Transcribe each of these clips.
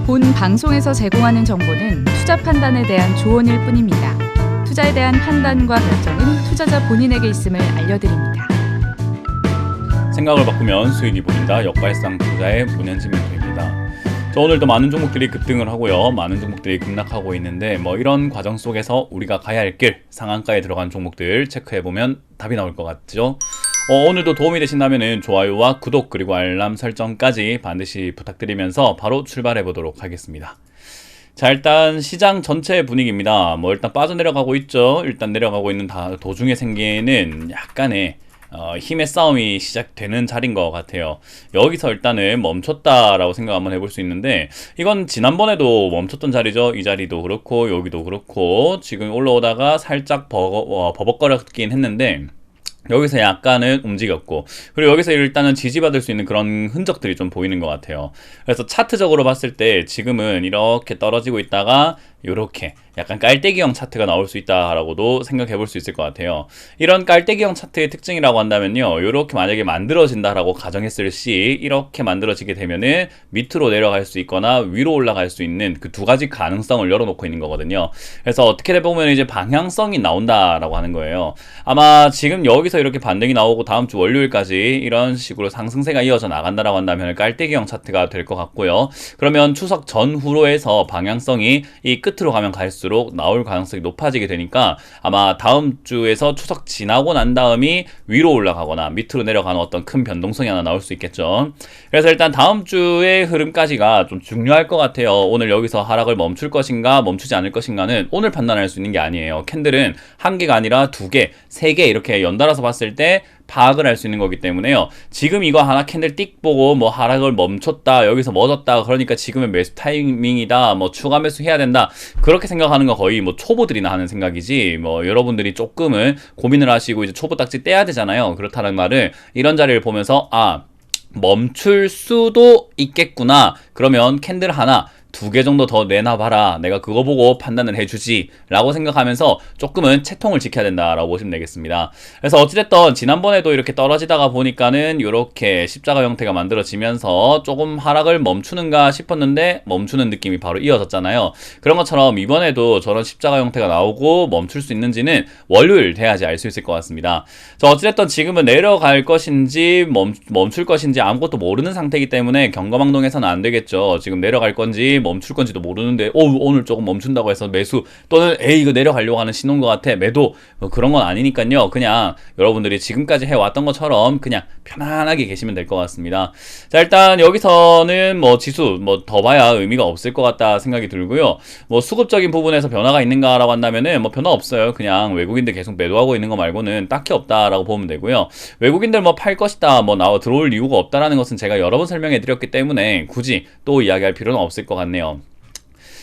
본 방송에서 제공하는 정보는 투자 판단에 대한 조언일 뿐입니다. 투자에 대한 판단과 결정은 투자자 본인에게 있음을 알려드립니다. 생각을 바꾸면 수익이 보인다. 역발상 투자의 문현진 멘토입니다. 오늘도 많은 종목들이 급등을 하고요. 많은 종목들이 급락하고 있는데 이런 과정 속에서 우리가 가야 할 길, 상한가에 들어간 종목들 체크해보면 답이 나올 것 같죠? 오늘도 도움이 되신다면 좋아요와 구독 그리고 알람 설정까지 반드시 부탁드리면서 바로 출발해 보도록 하겠습니다. 자, 일단 시장 전체 분위기입니다. 일단 빠져내려가고 있죠. 일단 내려가고 있는 도중에 생기는 약간의 힘의 싸움이 시작되는 자리인 것 같아요. 여기서 일단은 멈췄다라고 생각 한번 해볼 수 있는데, 이건 지난번에도 멈췄던 자리죠. 이 자리도 그렇고 여기도 그렇고 지금 올라오다가 살짝 버벅거렸긴 했는데 여기서 약간은 움직였고, 그리고 여기서 일단은 지지받을 수 있는 그런 흔적들이 좀 보이는 것 같아요. 그래서 차트적으로 봤을 때 지금은 이렇게 떨어지고 있다가 이렇게 약간 깔때기형 차트가 나올 수 있다라고도 생각해 볼 수 있을 것 같아요. 이런 깔때기형 차트의 특징이라고 한다면요, 이렇게 만약에 만들어진다라고 가정했을 시 이렇게 만들어지게 되면은 밑으로 내려갈 수 있거나 위로 올라갈 수 있는 그 두 가지 가능성을 열어놓고 있는 거거든요. 그래서 어떻게 보면 이제 방향성이 나온다라고 하는 거예요. 아마 지금 여기서 이렇게 반등이 나오고 다음 주 월요일까지 이런 식으로 상승세가 이어져 나간다라고 한다면 깔때기형 차트가 될 것 같고요. 그러면 추석 전후로 해서 방향성이 이 끝으로 가면 갈수록 나올 가능성이 높아지게 되니까 아마 다음 주에서 추석 지나고 난 다음이 위로 올라가거나 밑으로 내려가는 어떤 큰 변동성이 하나 나올 수 있겠죠. 그래서 일단 다음 주의 흐름까지가 좀 중요할 것 같아요. 오늘 여기서 하락을 멈출 것인가 멈추지 않을 것인가는 오늘 판단할 수 있는 게 아니에요. 캔들은 한 개가 아니라 두 개, 세 개 이렇게 연달아서 봤을 때 파악을 할 수 있는 거기 때문에요. 지금 이거 하나 캔들 띡 보고 하락을 멈췄다, 여기서 멎었다, 그러니까 지금은 매수 타이밍이다, 추가 매수 해야 된다, 그렇게 생각하는 거 거의 초보들이나 하는 생각이지, 여러분들이 조금은 고민을 하시고 이제 초보 딱지 떼야 되잖아요. 그렇다는 말은 이런 자리를 보면서 멈출 수도 있겠구나, 그러면 캔들 하나 두 개 정도 더 내놔봐라, 내가 그거 보고 판단을 해주지 라고 생각하면서 조금은 채통을 지켜야 된다라고 보시면 되겠습니다. 그래서 어찌됐든 지난번에도 이렇게 떨어지다가 보니까는 이렇게 십자가 형태가 만들어지면서 조금 하락을 멈추는가 싶었는데 멈추는 느낌이 바로 이어졌잖아요. 그런 것처럼 이번에도 저런 십자가 형태가 나오고 멈출 수 있는지는 월요일 돼야지 알 수 있을 것 같습니다. 어찌됐든 지금은 내려갈 것인지 멈출 것인지 아무것도 모르는 상태이기 때문에 경거망동해서는 안 되겠죠. 지금 내려갈 건지 멈출 건지도 모르는데 오늘 조금 멈춘다고 해서 매수, 또는 이거 내려가려고 하는 신호인 것 같아 매도, 그런 건 아니니까요. 그냥 여러분들이 지금까지 해왔던 것처럼 그냥 편안하게 계시면 될 것 같습니다. 자, 일단 여기서는 지수 더 봐야 의미가 없을 것 같다 생각이 들고요. 수급적인 부분에서 변화가 있는가라고 한다면은 변화 없어요. 그냥 외국인들 계속 매도하고 있는 거 말고는 딱히 없다라고 보면 되고요. 외국인들 팔 것이다, 들어올 이유가 없다라는 것은 제가 여러 번 설명해 드렸기 때문에 굳이 또 이야기할 필요는 없을 것 같네요.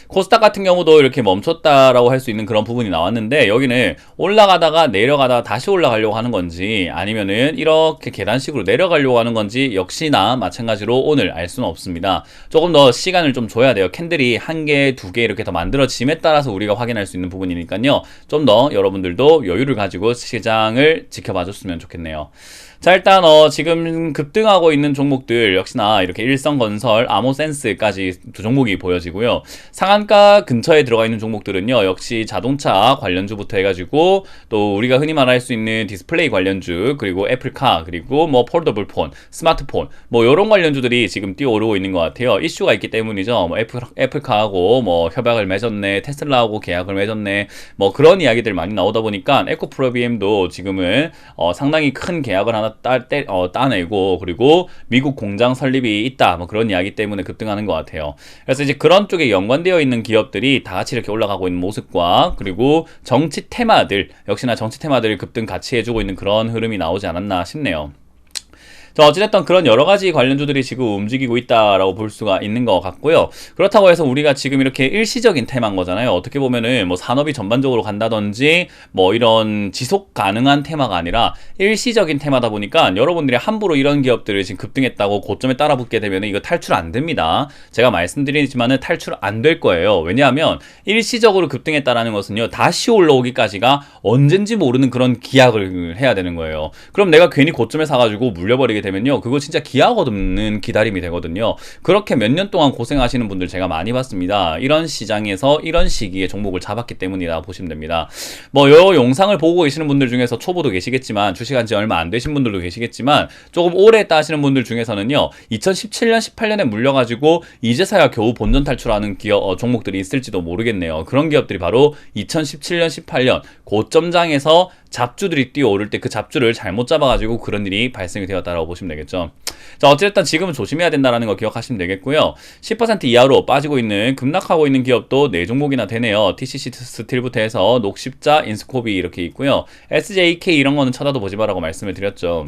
코스닥 같은 경우도 이렇게 멈췄다라고 할 수 있는 그런 부분이 나왔는데, 여기는 올라가다가 내려가다가 다시 올라가려고 하는 건지 아니면은 이렇게 계단식으로 내려가려고 하는 건지 역시나 마찬가지로 오늘 알 수는 없습니다. 조금 더 시간을 좀 줘야 돼요. 캔들이 한 개, 두 개 이렇게 더 만들어짐에 따라서 우리가 확인할 수 있는 부분이니까요. 좀 더 여러분들도 여유를 가지고 시장을 지켜봐 줬으면 좋겠네요. 자, 일단 지금 급등하고 있는 종목들 역시나 이렇게 일성건설, 아모센스까지 두 종목이 보여지고요. 상한가 근처에 들어가 있는 종목들은요, 역시 자동차 관련주부터 해가지고 또 우리가 흔히 말할 수 있는 디스플레이 관련주, 그리고 애플카, 그리고 폴더블 폰, 스마트폰 이런 관련주들이 지금 뛰어오르고 있는 것 같아요. 이슈가 있기 때문이죠. 애플카하고 협약을 맺었네, 테슬라하고 계약을 맺었네, 그런 이야기들 많이 나오다 보니까 에코프로비엠도 지금은 상당히 큰 계약을 하나 따내고, 그리고 미국 공장 설립이 있다, 그런 이야기 때문에 급등하는 것 같아요. 그래서 이제 그런 쪽에 연관되어 있는 기업들이 다 같이 이렇게 올라가고 있는 모습과, 그리고 정치 테마들, 역시나 정치 테마들을 급등 같이 해주고 있는 그런 흐름이 나오지 않았나 싶네요. 어찌됐든 그런 여러가지 관련주들이 지금 움직이고 있다라고 볼 수가 있는 것 같고요. 그렇다고 해서 우리가 지금 이렇게 일시적인 테마인 거잖아요. 어떻게 보면은 산업이 전반적으로 간다든지 이런 지속 가능한 테마가 아니라 일시적인 테마다 보니까 여러분들이 함부로 이런 기업들을 지금 급등했다고 고점에 따라붙게 되면은 이거 탈출 안 됩니다. 제가 말씀드리지만은 탈출 안 될 거예요. 왜냐하면 일시적으로 급등했다라는 것은요, 다시 올라오기까지가 언젠지 모르는 그런 기약을 해야 되는 거예요. 그럼 내가 괜히 고점에 사가지고 물려버리게 되면요, 그거 진짜 기약 없는 기다림이 되거든요. 그렇게 몇 년 동안 고생하시는 분들 제가 많이 봤습니다. 이런 시장에서 이런 시기에 종목을 잡았기 때문이라 보시면 됩니다. 뭐 요 영상을 보고 계시는 분들 중에서 초보도 계시겠지만, 주식한 지 얼마 안 되신 분들도 계시겠지만, 조금 오래 했다 하시는 분들 중에서는요, 2017년 18년에 물려가지고 이제서야 겨우 본전 탈출하는 기업 종목들이 있을지도 모르겠네요. 그런 기업들이 바로 2017년 18년 고점장에서 잡주들이 뛰어오를 때 그 잡주를 잘못 잡아가지고 그런 일이 발생이 되었다라고 보시면 되겠죠. 자, 어쨌든 지금은 조심해야 된다라는 거 기억하시면 되겠고요. 10% 이하로 빠지고 있는, 급락하고 있는 기업도 4종목이나 되네요. TCC 스틸부터 해서 녹십자, 인스코비 이렇게 있고요. SJK 이런 거는 쳐다도 보지 마라고 말씀을 드렸죠.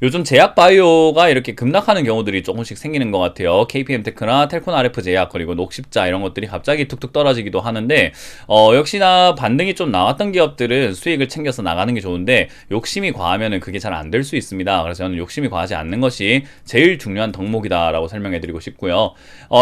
요즘 제약바이오가 이렇게 급락하는 경우들이 조금씩 생기는 것 같아요. KPM테크나 텔콘 RF 제약, 그리고 녹십자 이런 것들이 갑자기 툭툭 떨어지기도 하는데, 역시나 반등이 좀 나왔던 기업들은 수익을 챙겨서 나가는 게 좋은데, 욕심이 과하면은 그게 잘 안 될 수 있습니다. 그래서 저는 욕심이 과하지 않는 것이 제일 중요한 덕목이다라고 설명해 드리고 싶고요.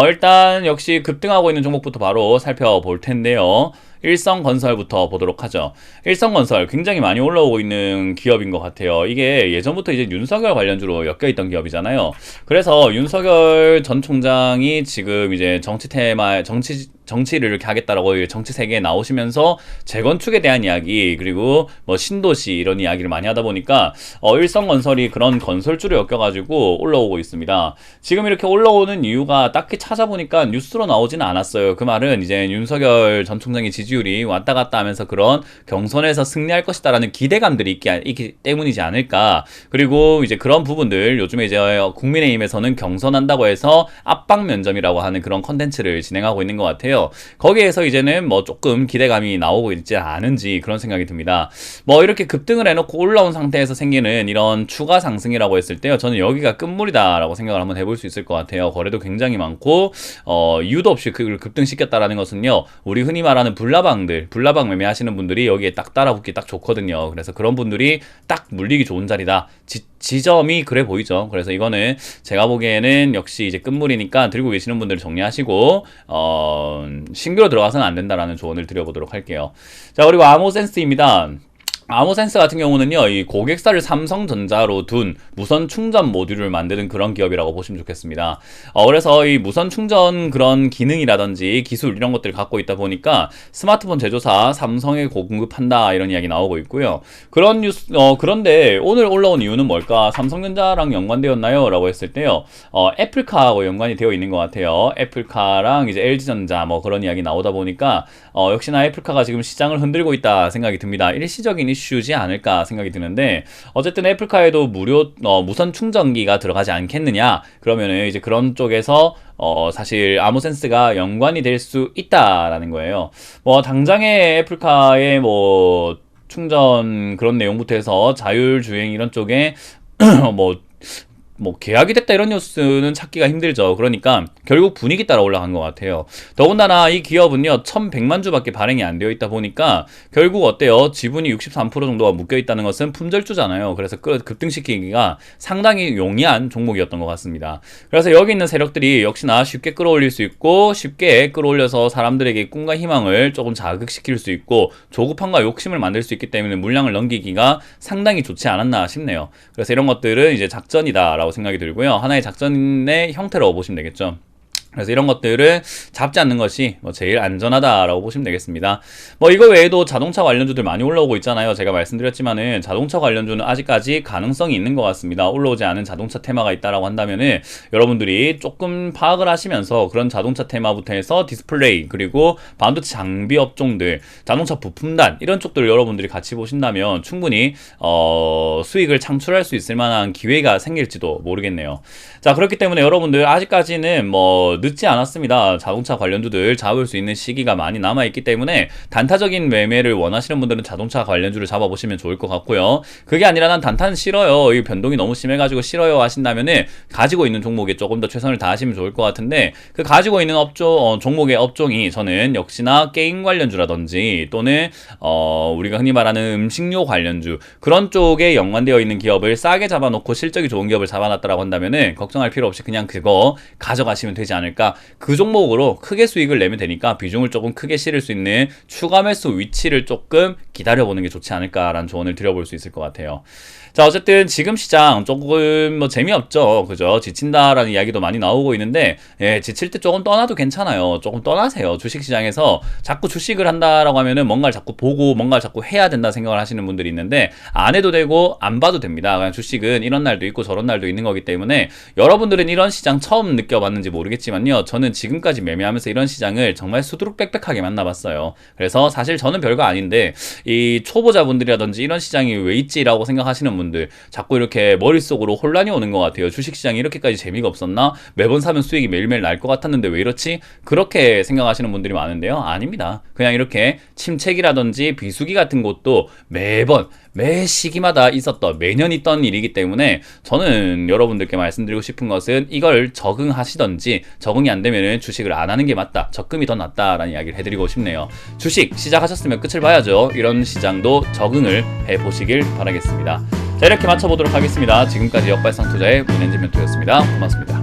일단 역시 급등하고 있는 종목부터 바로 살펴볼 텐데요. 일성건설부터 보도록 하죠. 일성건설 굉장히 많이 올라오고 있는 기업인 것 같아요. 이게 예전부터 이제 윤석열 관련주로 엮여있던 기업이잖아요. 그래서 윤석열 전 총장이 지금 이제 정치를 이렇게 하겠다라고 정치 세계에 나오시면서 재건축에 대한 이야기, 그리고 뭐 신도시 이런 이야기를 많이 하다 보니까 일성건설이 그런 건설주로 엮여가지고 올라오고 있습니다. 지금 이렇게 올라오는 이유가 딱히 찾아보니까 뉴스로 나오지는 않았어요. 그 말은 이제 윤석열 전 총장의 지지율이 왔다 갔다 하면서 그런 경선에서 승리할 것이다라는 기대감들이 있기 때문이지 않을까. 그리고 이제 그런 부분들, 요즘에 이제 국민의힘에서는 경선한다고 해서 압박 면접이라고 하는 그런 컨텐츠를 진행하고 있는 것 같아요. 거기에서 이제는 뭐 조금 기대감이 나오고 있지 않은지 그런 생각이 듭니다. 뭐 이렇게 급등을 해놓고 올라온 상태에서 생기는 이런 추가 상승이라고 했을 때요, 저는 여기가 끝물이다라고 생각을 한번 해볼 수 있을 것 같아요. 거래도 굉장히 많고, 이유도 없이 그걸 급등시켰다라는 것은요, 우리 흔히 말하는 불나방 매매하시는 분들이 여기에 딱 따라붙기 딱 좋거든요. 그래서 그런 분들이 딱 물리기 좋은 자리다. 지점이 그래 보이죠. 그래서 이거는 제가 보기에는 역시 이제 끝물이니까 들고 계시는 분들 정리하시고, 신규로 들어가서는 안 된다라는 조언을 드려보도록 할게요. 자, 그리고 아모센스입니다. 아모센스 같은 경우는요, 이 고객사를 삼성전자로 둔 무선 충전 모듈을 만드는 그런 기업이라고 보시면 좋겠습니다. 그래서 이 무선 충전 그런 기능이라든지 기술 이런 것들을 갖고 있다 보니까 스마트폰 제조사 삼성에 공급한다 이런 이야기 나오고 있고요. 그런 뉴스, 그런데 오늘 올라온 이유는 뭘까? 삼성전자랑 연관되었나요? 라고 했을 때요, 애플카하고 연관이 되어 있는 것 같아요. 애플카랑 이제 LG전자 뭐 그런 이야기 나오다 보니까, 역시나 애플카가 지금 시장을 흔들고 있다 생각이 듭니다. 일시적인 이슈지 않을까 생각이 드는데, 어쨌든 애플카에도 무선 충전기가 들어가지 않겠느냐, 그러면은 이제 그런 쪽에서 사실 아모센스가 연관이 될 수 있다라는 거예요. 뭐 당장에 애플카의 뭐 충전 그런 내용부터 해서 자율주행 이런 쪽에 뭐 계약이 됐다 이런 뉴스는 찾기가 힘들죠. 그러니까 결국 분위기 따라 올라간 것 같아요. 더군다나 이 기업은요, 1100만 주밖에 발행이 안 되어 있다 보니까 결국 어때요? 지분이 63% 정도가 묶여 있다는 것은 품절주잖아요. 그래서 급등시키기가 상당히 용이한 종목이었던 것 같습니다. 그래서 여기 있는 세력들이 역시나 쉽게 끌어올릴 수 있고, 쉽게 끌어올려서 사람들에게 꿈과 희망을 조금 자극시킬 수 있고, 조급함과 욕심을 만들 수 있기 때문에 물량을 넘기기가 상당히 좋지 않았나 싶네요. 그래서 이런 것들은 이제 작전이다 라고 생각이 들고요. 하나의 작전의 형태로 보시면 되겠죠. 그래서 이런 것들을 잡지 않는 것이 뭐 제일 안전하다라고 보시면 되겠습니다. 뭐 이거 외에도 자동차 관련주들 많이 올라오고 있잖아요. 제가 말씀드렸지만은 자동차 관련주는 아직까지 가능성이 있는 것 같습니다. 올라오지 않은 자동차 테마가 있다라고 한다면은 여러분들이 조금 파악을 하시면서 그런 자동차 테마부터 해서 디스플레이, 그리고 반도체 장비 업종들, 자동차 부품단 이런 쪽들을 여러분들이 같이 보신다면 충분히 수익을 창출할 수 있을 만한 기회가 생길지도 모르겠네요. 자, 그렇기 때문에 여러분들 아직까지는 뭐 늦지 않았습니다. 자동차 관련주들 잡을 수 있는 시기가 많이 남아있기 때문에 단타적인 매매를 원하시는 분들은 자동차 관련주를 잡아보시면 좋을 것 같고요. 그게 아니라 난 단타는 싫어요, 이 변동이 너무 심해가지고 싫어요 하신다면은 가지고 있는 종목에 조금 더 최선을 다하시면 좋을 것 같은데, 그 가지고 있는 종목의 업종이 저는 역시나 게임 관련주라든지 또는 우리가 흔히 말하는 음식료 관련주, 그런 쪽에 연관되어 있는 기업을 싸게 잡아놓고 실적이 좋은 기업을 잡아놨다라고 한다면은 걱정할 필요 없이 그냥 그거 가져가시면 되지 않을까. 그 종목으로 크게 수익을 내면 되니까 비중을 조금 크게 실을 수 있는 추가 매수 위치를 조금 기다려보는 게 좋지 않을까라는 조언을 드려볼 수 있을 것 같아요. 자, 어쨌든 지금 시장 조금 뭐 재미없죠. 그죠? 지친다라는 이야기도 많이 나오고 있는데, 예, 지칠 때 조금 떠나도 괜찮아요. 조금 떠나세요. 주식시장에서 자꾸 주식을 한다라고 하면은 뭔가를 자꾸 보고 뭔가를 자꾸 해야 된다 생각을 하시는 분들이 있는데, 안 해도 되고 안 봐도 됩니다. 그냥 주식은 이런 날도 있고 저런 날도 있는 거기 때문에 여러분들은 이런 시장 처음 느껴봤는지 모르겠지만요. 저는 지금까지 매매하면서 이런 시장을 정말 수두룩빽빽하게 만나봤어요. 그래서 사실 저는 별거 아닌데, 이 초보자분들이라든지 이런 시장이 왜 있지라고 생각하시는 분들 자꾸 이렇게 머릿속으로 혼란이 오는 것 같아요. 주식시장이 이렇게까지 재미가 없었나? 매번 사면 수익이 매일매일 날 것 같았는데 왜 이렇지? 그렇게 생각하시는 분들이 많은데요. 아닙니다. 그냥 이렇게 침체기라든지 비수기 같은 것도 매번 매 시기마다 있었던, 매년 있던 일이기 때문에 저는 여러분들께 말씀드리고 싶은 것은 이걸 적응하시던지, 적응이 안 되면 주식을 안 하는 게 맞다, 적금이 더 낫다라는 이야기를 해드리고 싶네요. 주식 시작하셨으면 끝을 봐야죠. 이런 시장도 적응을 해보시길 바라겠습니다. 자, 이렇게 마쳐보도록 하겠습니다. 지금까지 역발상 투자의 문현진 멘토였습니다. 고맙습니다.